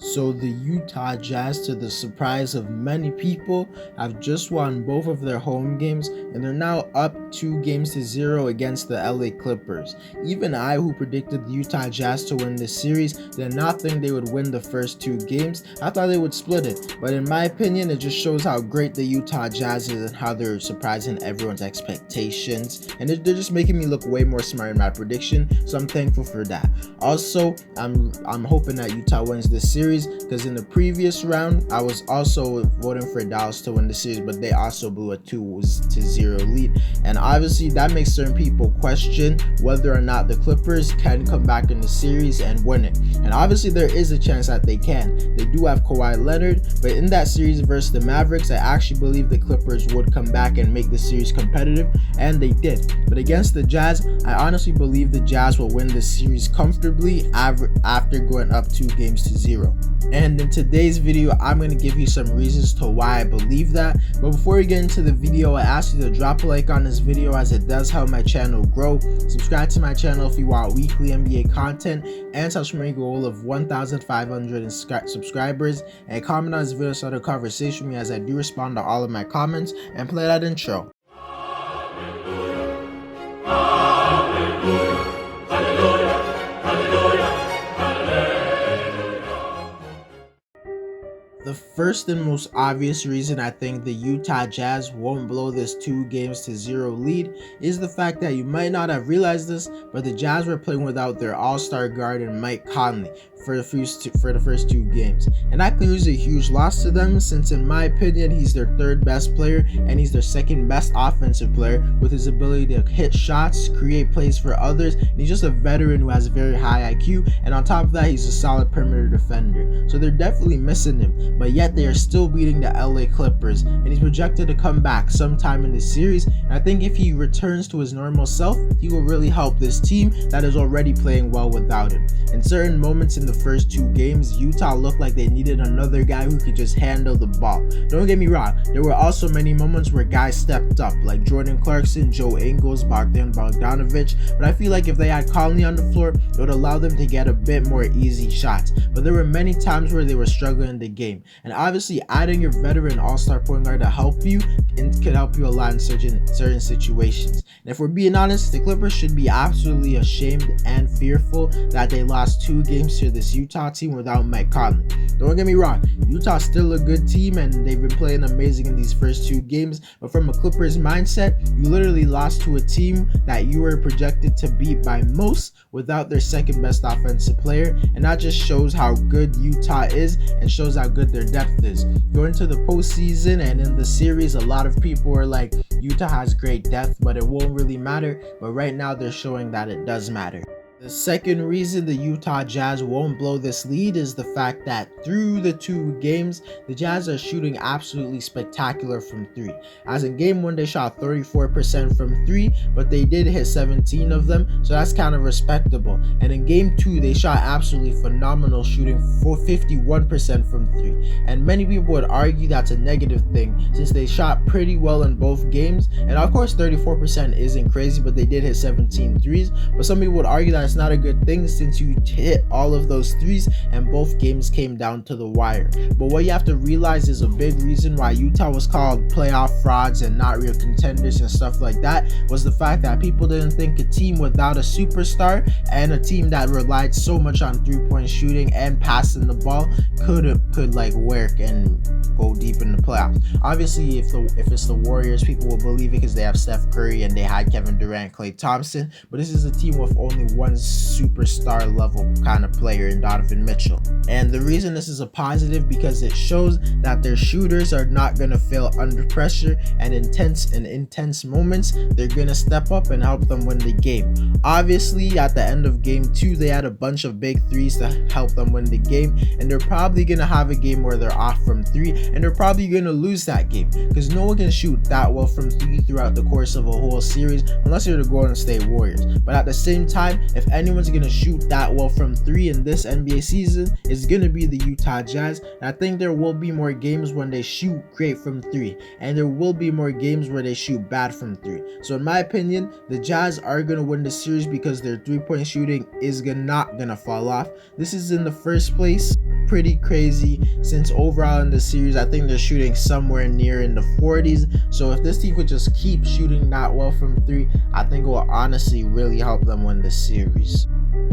So the Utah Jazz, to the surprise of many people, have just won both of their home games and they're now up 2-0 against the LA Clippers. Even I, who predicted the Utah Jazz to win this series, did not think they would win the first 2 games. I thought they would split it, but in my opinion, it just shows how great the Utah Jazz is and how they're surprising everyone's expectations, and they're just making me look way more smart in my prediction, so I'm thankful for that. Also, I'm hoping that Utah wins this series because in the previous round I was also voting for Dallas to win the series, but they also blew a 2-0 lead, and obviously that makes certain people question whether or not the Clippers can come back in the series and win it. And obviously there is a chance that they can. They do have Kawhi Leonard, but in that series versus the Mavericks, I actually believe the Clippers would come back and make the series competitive, and they did. But against the Jazz, I honestly believe the Jazz will win the series comfortably after going up 2-0. And in today's video, I'm going to give you some reasons to why I believe that. But before we get into the video, I ask you to drop a like on this video as it does help my channel grow. Subscribe to my channel if you want weekly NBA content, and touch my goal of 1,500 subscribers, and comment on this video to start a conversation with me as I do respond to all of my comments. And play that intro. The first and most obvious reason I think the Utah Jazz won't blow this 2-0 lead is the fact that you might not have realized this, but the Jazz were playing without their all-star guard and Mike Conley for the first 2 games. And that clearly is a huge loss to them, since in my opinion he's their 3rd best player and he's their 2nd best offensive player, with his ability to hit shots, create plays for others, and he's just a veteran who has very high IQ, and on top of that he's a solid perimeter defender. So they're definitely missing him, but yet they are still beating the LA Clippers, and he's projected to come back sometime in this series. And I think if he returns to his normal self, he will really help this team that is already playing well without him. In certain moments in the first 2 games, Utah looked like they needed another guy who could just handle the ball. Don't get me wrong, there were also many moments where guys stepped up, like Jordan Clarkson, Joe Ingles, Bogdan Bogdanovic, but I feel like if they had Conley on the floor, it would allow them to get a bit more easy shots. But there were many times where they were struggling in the game, and obviously adding your veteran all-star point guard to help you could help you a lot in certain situations. And if we're being honest, the Clippers should be absolutely ashamed and fearful that they lost 2 games to this Utah team without Mike Conley. Don't get me wrong, Utah's still a good team and they've been playing amazing in these first 2 games, but from a Clippers mindset, you literally lost to a team that you were projected to beat by most without their 2nd best offensive player, and that just shows how good Utah is and shows how good their depth is. Going to the postseason and in the series, a lot of people are like, Utah has great depth, but it won't really matter. But right now they're showing that it does matter. The second reason the Utah Jazz won't blow this lead is the fact that through the 2 games, the Jazz are shooting absolutely spectacular from 3. As in game 1, they shot 34% from 3, but they did hit 17 of them, so that's kind of respectable. And in game 2, they shot absolutely phenomenal, shooting for 51% from 3. And many people would argue that's a negative thing, since they shot pretty well in both games. And of course 34% isn't crazy, but they did hit 17 threes. But some people would argue that it's not a good thing, since you hit all of those threes and both games came down to the wire. But what you have to realize is a big reason why Utah was called playoff frauds and not real contenders and stuff like that was the fact that people didn't think a team without a superstar and a team that relied so much on 3-point shooting and passing the ball could like work and go deep in the playoffs. Obviously if it's the Warriors, people will believe it because they have Steph Curry and they had Kevin Durant, Klay Thompson, but this is a team with only one superstar level kind of player in Donovan Mitchell. And the reason this is a positive because it shows that their shooters are not going to fail under pressure, and intense moments they're going to step up and help them win the game. Obviously at the end of game 2 they had a bunch of big threes to help them win the game, and they're probably going to have a game where they're off from 3, and they're probably going to lose that game because no one can shoot that well from 3 throughout the course of a whole series unless you're the Golden State Warriors. But at the same time, if anyone's going to shoot that well from 3 in this NBA season, it's going to be the Utah Jazz. And I think there will be more games when they shoot great from 3, and there will be more games where they shoot bad from 3. So in my opinion, the Jazz are going to win the series because their 3-point shooting is not going to fall off. This is in the first place pretty crazy, since overall in the series I think they're shooting somewhere near in the 40s. So if this team could just keep shooting that well from 3, I think it will honestly really help them win the series.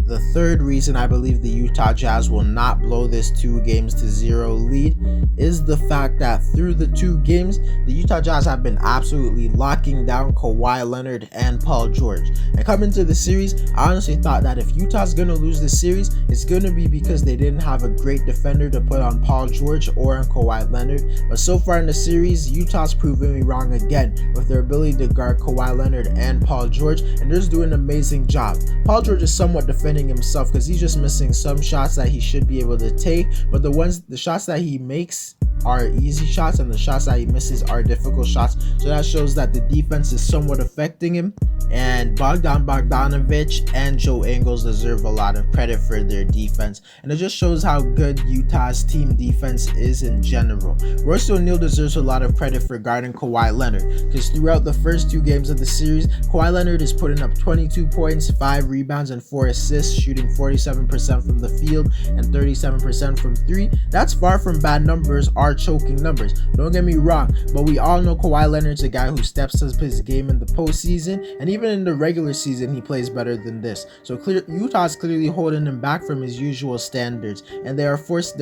The third reason I believe the Utah Jazz will not blow this 2-0 lead is the fact that through the 2 games, the Utah Jazz have been absolutely locking down Kawhi Leonard and Paul George. And coming to the series, I honestly thought that if Utah's going to lose this series, it's going to be because they didn't have a great defender to put on Paul George or on Kawhi Leonard. But so far in the series, Utah's proven me wrong again with their ability to guard Kawhi Leonard and Paul George, and they're just doing an amazing job. Paul George is somewhat defending himself because he's just missing some shots that he should be able to take, but the shots that he makes are easy shots and the shots that he misses are difficult shots. So that shows that the defense is somewhat affecting him, and Bogdan Bogdanovic and Joe Ingles deserve a lot of credit for their defense, and it just shows how good Utah's team defense is in general. Royce O'Neal deserves a lot of credit for guarding Kawhi Leonard, because throughout the first 2 games of the series, Kawhi Leonard is putting up 22 points, 5 rebounds, and 4 assists, shooting 47% from the field and 37% from 3. That's far from bad numbers or choking numbers, don't get me wrong, but we all know Kawhi Leonard's a guy who steps up his game in the postseason, and even in the regular season he plays better than this. So Utah's clearly holding him back from his usual standards, and they're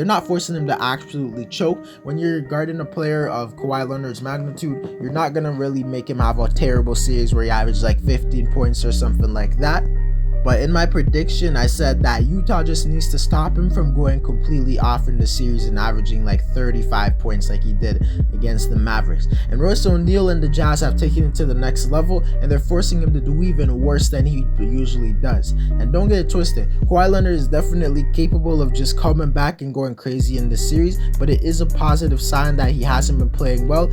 not forcing him to absolutely choke. When you're guarding a player of Kawhi Leonard's magnitude, you're not gonna really make him have a terrible series where he averages like 15 points or something like that. But in my prediction, I said that Utah just needs to stop him from going completely off in the series and averaging like 35 points like he did against the Mavericks. And Royce O'Neal and the Jazz have taken it to the next level, and they're forcing him to do even worse than he usually does. And don't get it twisted, Kawhi Leonard is definitely capable of just coming back and going crazy in the series, but it is a positive sign that he hasn't been playing well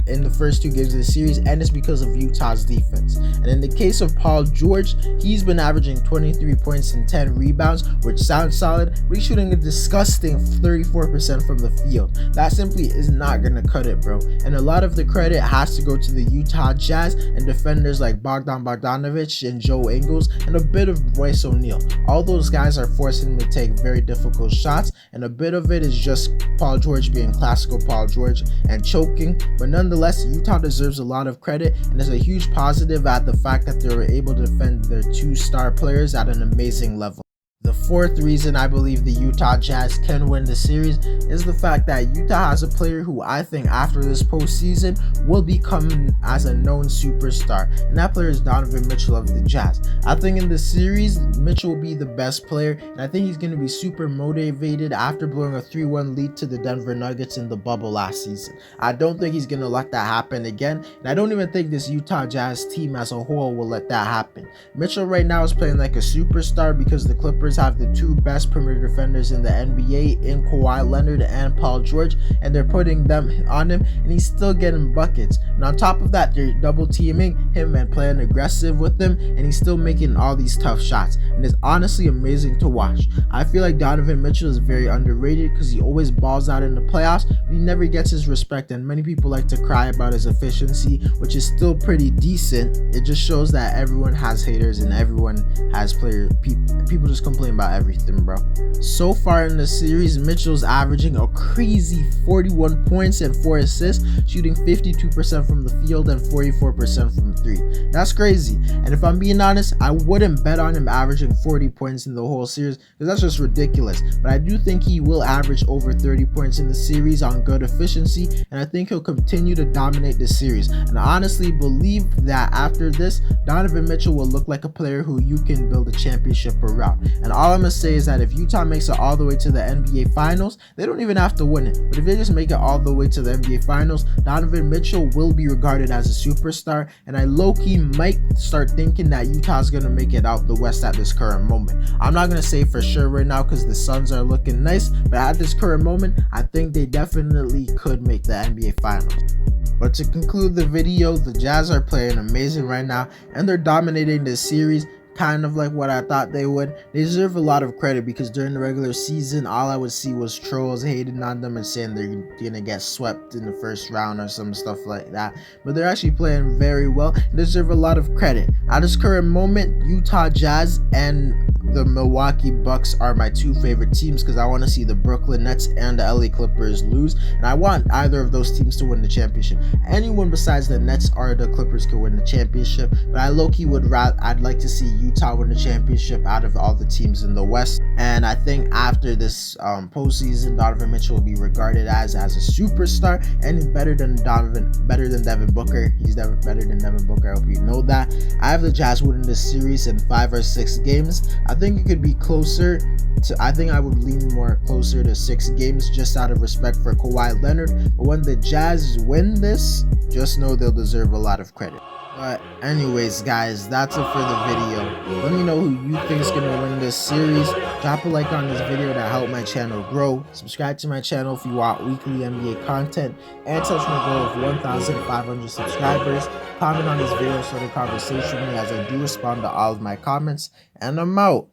in the first 2 games of the series, and it's because of Utah's defense. And in the case of Paul George, he's been averaging 23 points and 10 rebounds, which sounds solid, but he's shooting a disgusting 34% from the field. That simply is not gonna cut it, bro. And a lot of the credit has to go to the Utah Jazz and defenders like Bogdan Bogdanovic and Joe Ingles and a bit of Royce O'Neal. All those guys are forcing him to take very difficult shots, and a bit of it is just Paul George being classical Paul George and choking. But nonetheless, Utah deserves a lot of credit, and is a huge positive at the fact that they were able to defend their 2-star players at an amazing level. The fourth reason I believe the Utah Jazz can win the series is the fact that Utah has a player who I think after this postseason will become as a known superstar, and that player is Donovan Mitchell of the Jazz. I think in the series, Mitchell will be the best player, and I think he's going to be super motivated after blowing a 3-1 lead to the Denver Nuggets in the bubble last season. I don't think he's going to let that happen again, and I don't even think this Utah Jazz team as a whole will let that happen. Mitchell right now is playing like a superstar because the Clippers have the 2 best perimeter defenders in the NBA in Kawhi Leonard and Paul George, and they're putting them on him, and he's still getting buckets. And on top of that, they're double teaming him and playing aggressive with him, and he's still making all these tough shots, and it's honestly amazing to watch. I feel like Donovan Mitchell is very underrated because he always balls out in the playoffs, but he never gets his respect, and many people like to cry about his efficiency, which is still pretty decent. It just shows that everyone has haters and everyone has people just complain about everything, bro. So far in the series, Mitchell's averaging a crazy 41 points and 4 assists, shooting 52% from the field and 44% from 3. That's crazy. And if I'm being honest, I wouldn't bet on him averaging 40 points in the whole series because that's just ridiculous. But I do think he will average over 30 points in the series on good efficiency, and I think he'll continue to dominate the series. And I honestly believe that after this, Donovan Mitchell will look like a player who you can build a championship around. And all I'm gonna say is that if Utah makes it all the way to the NBA Finals, they don't even have to win it. But if they just make it all the way to the NBA Finals, Donovan Mitchell will be regarded as a superstar. And I low-key might start thinking that Utah's gonna make it out the West at this current moment. I'm not gonna say for sure right now because the Suns are looking nice, but at this current moment, I think they definitely could make the NBA Finals. But to conclude the video, the Jazz are playing amazing right now, and they're dominating this series. kind of like what I thought they would. They deserve a lot of credit because during the regular season, all I would see was trolls hating on them and saying they're gonna get swept in the first round or some stuff like that. But they're actually playing very well and deserve a lot of credit. At this current moment, Utah Jazz and the Milwaukee Bucks are my two favorite teams because I want to see the Brooklyn Nets and the LA Clippers lose, and I want either of those teams to win the championship. Anyone besides the Nets or the Clippers could win the championship, but I low-key I'd like to see Utah win the championship out of all the teams in the West. And I think after this postseason, Donovan Mitchell will be regarded as a superstar and better than Devin Booker. He's better than Devin Booker. I hope you know that. I have the Jazz winning this series in 5 or 6 games. I think it could be closer to, I think I would lean more closer to 6 games just out of respect for Kawhi Leonard. But when the Jazz win this, just know they'll deserve a lot of credit. But anyways, guys, that's it for the video. Let me know who you think is gonna win this series. Drop a like on this video to help my channel grow. Subscribe to my channel if you want weekly NBA content and touch my goal of 1,500 subscribers. Comment on this video, start a conversation with me as I do respond to all of my comments, and I'm out.